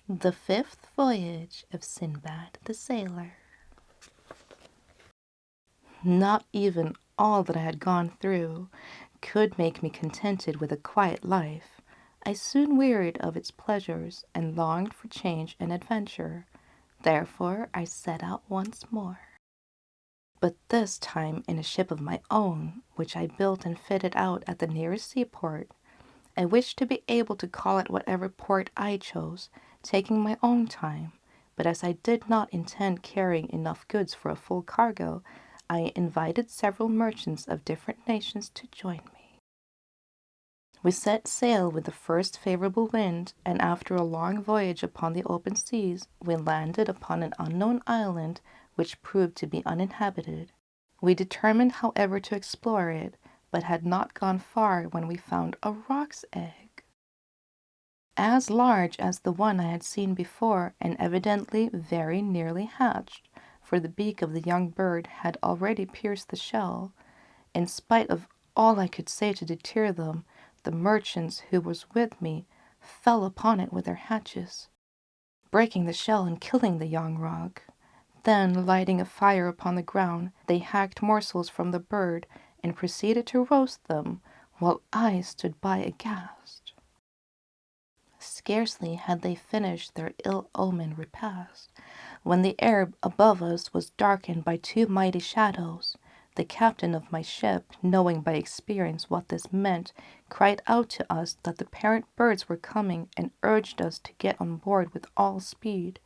The Fifth Voyage of Sinbad the Sailor. Not even all that I had gone through could make me contented with a quiet life. I soon wearied of its pleasures and longed for change and adventure. Therefore I set out once more. But this time in a ship of my own, which I built and fitted out at the nearest seaport. I wished to be able to call at whatever port I chose, taking my own time, but as I did not intend carrying enough goods for a full cargo, I invited several merchants of different nations to join me. We set sail with the first favorable wind, and after a long voyage upon the open seas, we landed upon an unknown island which proved to be uninhabited. We determined, however, to explore it, but had not gone far when we found a roc's egg, as large as the one I had seen before, and evidently very nearly hatched, for the beak of the young bird had already pierced the shell. In spite of all I could say to deter them, the merchants who was with me fell upon it with their hatchets, breaking the shell and killing the young roc. Then, lighting a fire upon the ground, they hacked morsels from the bird and proceeded to roast them, while I stood by aghast. Scarcely had they finished their ill-omened repast, when the air above us was darkened by two mighty shadows. The captain of my ship, knowing by experience what this meant, cried out to us that the parent birds were coming and urged us to get on board with all speed.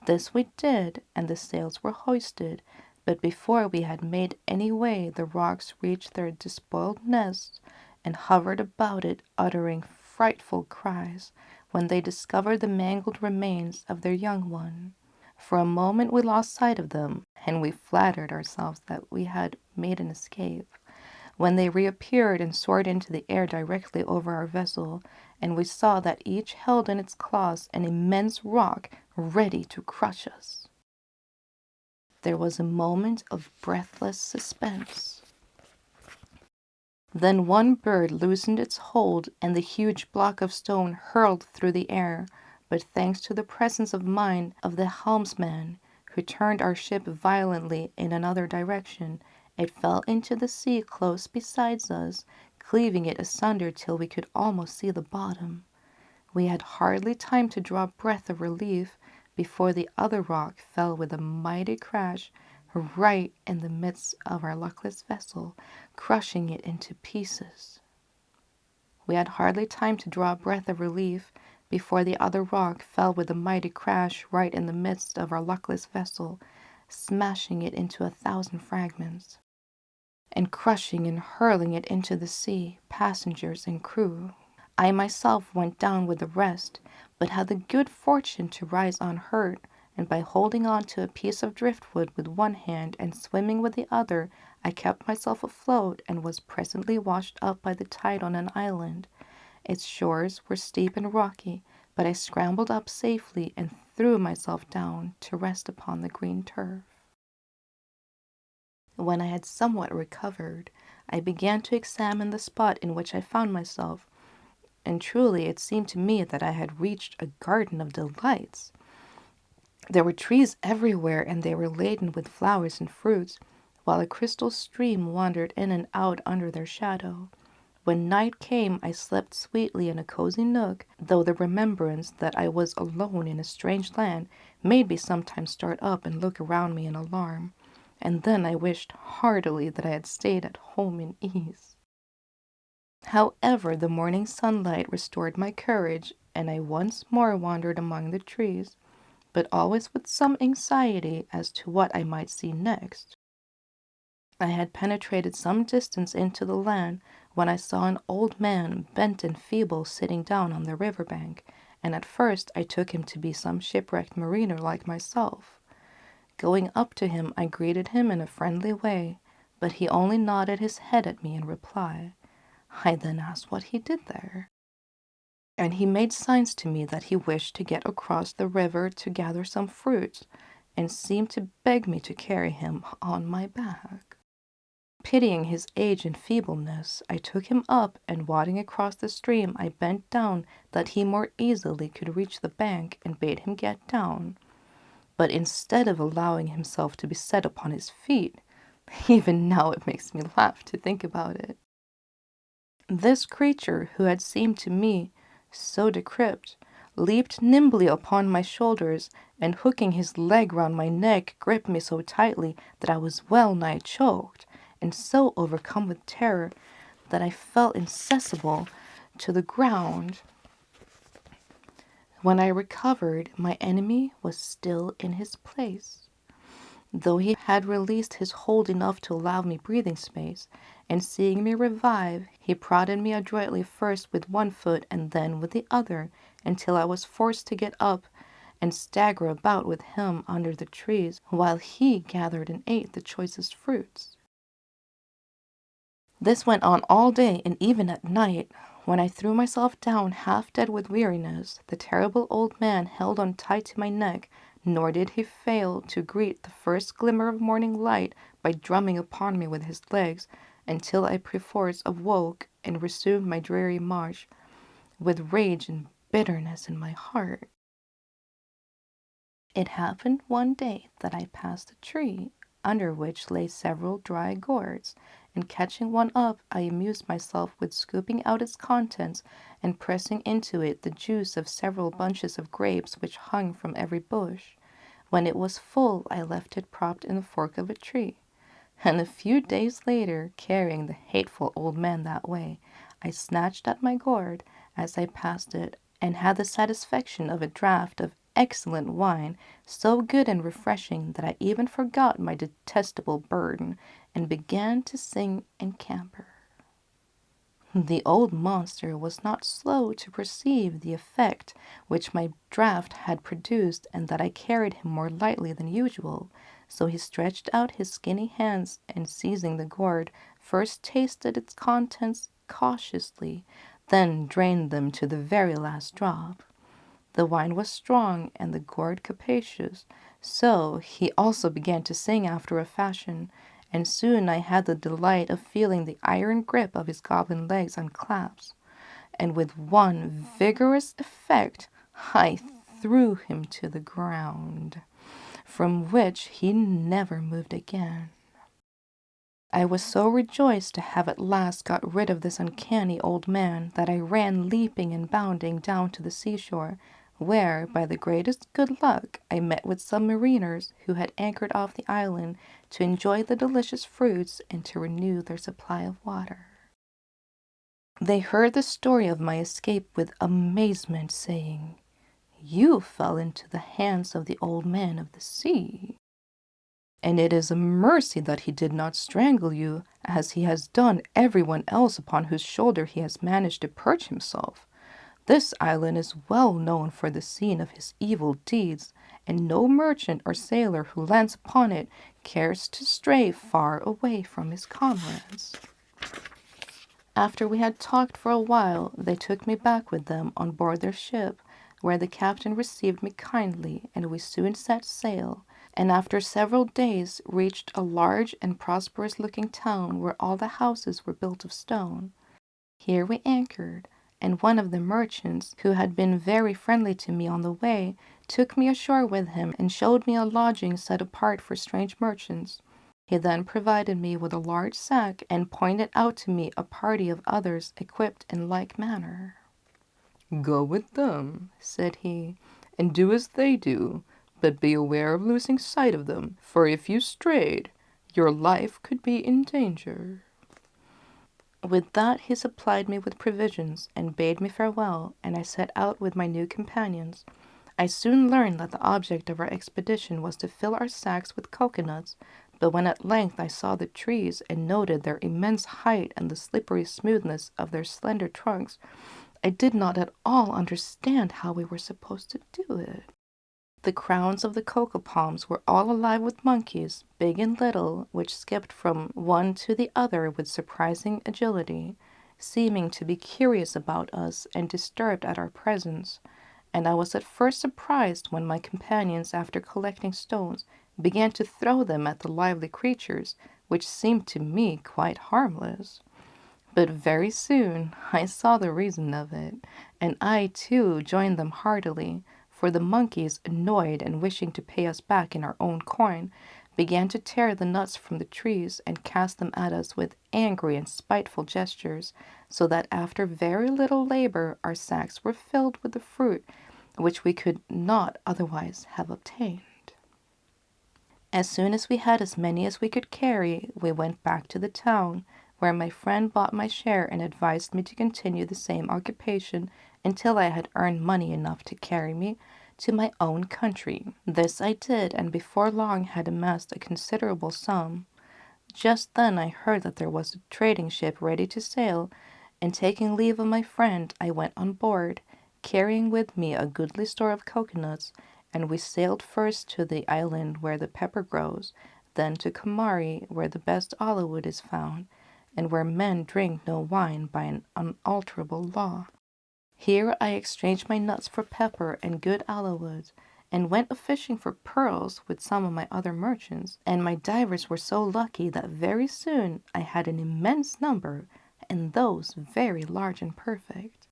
This we did, and the sails were hoisted, but before we had made any way the rocs reached their despoiled nest and hovered about it, uttering frightful cries when they discovered the mangled remains of their young one. For a moment we lost sight of them, and we flattered ourselves that we had made an escape, when they reappeared and soared into the air directly over our vessel, and we saw that each held in its claws an immense roc ready to crush us. There was a moment of breathless suspense. Then one bird loosened its hold, and the huge block of stone hurled through the air, but thanks to the presence of mind of the helmsman, who turned our ship violently in another direction, it fell into the sea close beside us, cleaving it asunder till we could almost see the bottom. We had hardly time to draw breath of relief before the other roc fell with a mighty crash right in the midst of our luckless vessel, crushing it into pieces. We had hardly time to draw breath of relief before the other roc fell with a mighty crash right in the midst of our luckless vessel, smashing it into 1,000 fragments, and crushing and hurling it into the sea, passengers and crew. I myself went down with the rest, but had the good fortune to rise unhurt, and by holding on to a piece of driftwood with one hand and swimming with the other, I kept myself afloat and was presently washed up by the tide on an island. Its shores were steep and rocky, but I scrambled up safely and threw myself down to rest upon the green turf. When I had somewhat recovered, I began to examine the spot in which I found myself, and truly it seemed to me that I had reached a garden of delights. There were trees everywhere, and they were laden with flowers and fruits, while a crystal stream wandered in and out under their shadow. When night came, I slept sweetly in a cozy nook, though the remembrance that I was alone in a strange land made me sometimes start up and look around me in alarm, and then I wished heartily that I had stayed at home in ease. However, the morning sunlight restored my courage, and I once more wandered among the trees, but always with some anxiety as to what I might see next. I had penetrated some distance into the land when I saw an old man, bent and feeble, sitting down on the river bank, and at first I took him to be some shipwrecked mariner like myself. Going up to him, I greeted him in a friendly way, but he only nodded his head at me in reply. I then asked what he did there, and he made signs to me that he wished to get across the river to gather some fruit, and seemed to beg me to carry him on my back. Pitying his age and feebleness, I took him up, and wading across the stream, I bent down that he more easily could reach the bank, and bade him get down. But instead of allowing himself to be set upon his feet, even now it makes me laugh to think about it, this creature, who had seemed to me so decrepit, leaped nimbly upon my shoulders, and hooking his leg round my neck, gripped me so tightly that I was well nigh choked, and so overcome with terror that I fell insensible to the ground. When I recovered, my enemy was still in his place, though he had released his hold enough to allow me breathing space, and seeing me revive, he prodded me adroitly first with one foot and then with the other, until I was forced to get up and stagger about with him under the trees, while he gathered and ate the choicest fruits. This went on all day, and even at night, when I threw myself down half dead with weariness, the terrible old man held on tight to my neck, nor did he fail to greet the first glimmer of morning light by drumming upon me with his legs, until I perforce awoke and resumed my dreary march, with rage and bitterness in my heart. It happened one day that I passed a tree, under which lay several dry gourds, and catching one up, I amused myself with scooping out its contents and pressing into it the juice of several bunches of grapes which hung from every bush. When it was full, I left it propped in the fork of a tree, and a few days later, carrying the hateful old man that way, I snatched at my gourd as I passed it, and had the satisfaction of a draught of excellent wine, so good and refreshing that I even forgot my detestable burden, and began to sing and caper. The old monster was not slow to perceive the effect which my draught had produced, and that I carried him more lightly than usual. So he stretched out his skinny hands, and seizing the gourd, first tasted its contents cautiously, then drained them to the very last drop. The wine was strong, and the gourd capacious, so he also began to sing after a fashion, and soon I had the delight of feeling the iron grip of his goblin legs unclasp, and with one vigorous effect I threw him to the ground, from which he never moved again. I was so rejoiced to have at last got rid of this uncanny old man that I ran leaping and bounding down to the seashore, where, by the greatest good luck, I met with some mariners who had anchored off the island to enjoy the delicious fruits and to renew their supply of water. They heard the story of my escape with amazement, saying, "You fell into the hands of the old man of the sea, and it is a mercy that he did not strangle you, as he has done everyone else upon whose shoulder he has managed to perch himself. This island is well known for the scene of his evil deeds, and no merchant or sailor who lands upon it cares to stray far away from his comrades." After we had talked for a while, they took me back with them on board their ship, where the captain received me kindly, and we soon set sail, and after several days reached a large and prosperous-looking town where all the houses were built of stone. Here we anchored, and one of the merchants, who had been very friendly to me on the way, took me ashore with him and showed me a lodging set apart for strange merchants. He then provided me with a large sack and pointed out to me a party of others equipped in like manner. "Go with them," said he, "and do as they do, but be aware of losing sight of them, for if you strayed, your life could be in danger." With that he supplied me with provisions, and bade me farewell, and I set out with my new companions. I soon learned that the object of our expedition was to fill our sacks with coconuts, but when at length I saw the trees and noted their immense height and the slippery smoothness of their slender trunks, I did not at all understand how we were supposed to do it. The crowns of the cocoa palms were all alive with monkeys, big and little, which skipped from one to the other with surprising agility, seeming to be curious about us and disturbed at our presence, and I was at first surprised when my companions, after collecting stones, began to throw them at the lively creatures, which seemed to me quite harmless. But very soon I saw the reason of it, and I too joined them heartily, for the monkeys, annoyed and wishing to pay us back in our own coin, began to tear the nuts from the trees and cast them at us with angry and spiteful gestures, so that after very little labor our sacks were filled with the fruit which we could not otherwise have obtained. As soon as we had as many as we could carry, we went back to the town, where my friend bought my share and advised me to continue the same occupation until I had earned money enough to carry me to my own country. This I did, and before long had amassed a considerable sum. Just then I heard that there was a trading ship ready to sail, and taking leave of my friend, I went on board, carrying with me a goodly store of coconuts, and we sailed first to the island where the pepper grows, then to Kamari, where the best olive wood is found, and where men drink no wine by an unalterable law. Here I exchanged my nuts for pepper and good olive wood, and went a-fishing for pearls with some of my other merchants, and my divers were so lucky that very soon I had an immense number, and those very large and perfect.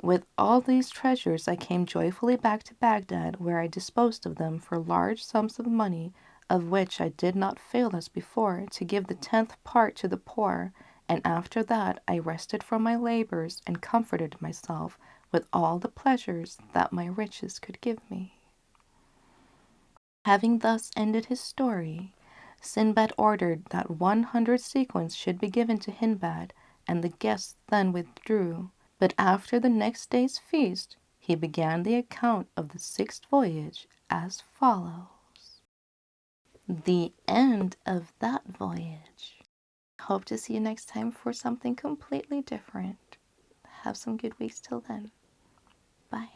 With all these treasures I came joyfully back to Baghdad, where I disposed of them for large sums of money, of which I did not fail as before to give the 10th part to the poor, and after that I rested from my labors and comforted myself with all the pleasures that my riches could give me. Having thus ended his story, Sinbad ordered that 100 sequins should be given to Hindbad, and the guests then withdrew. But after the next day's feast, he began the account of the 6th voyage as follows. The end of that voyage. Hope to see you next time for something completely different. Have some good weeks till then. Bye.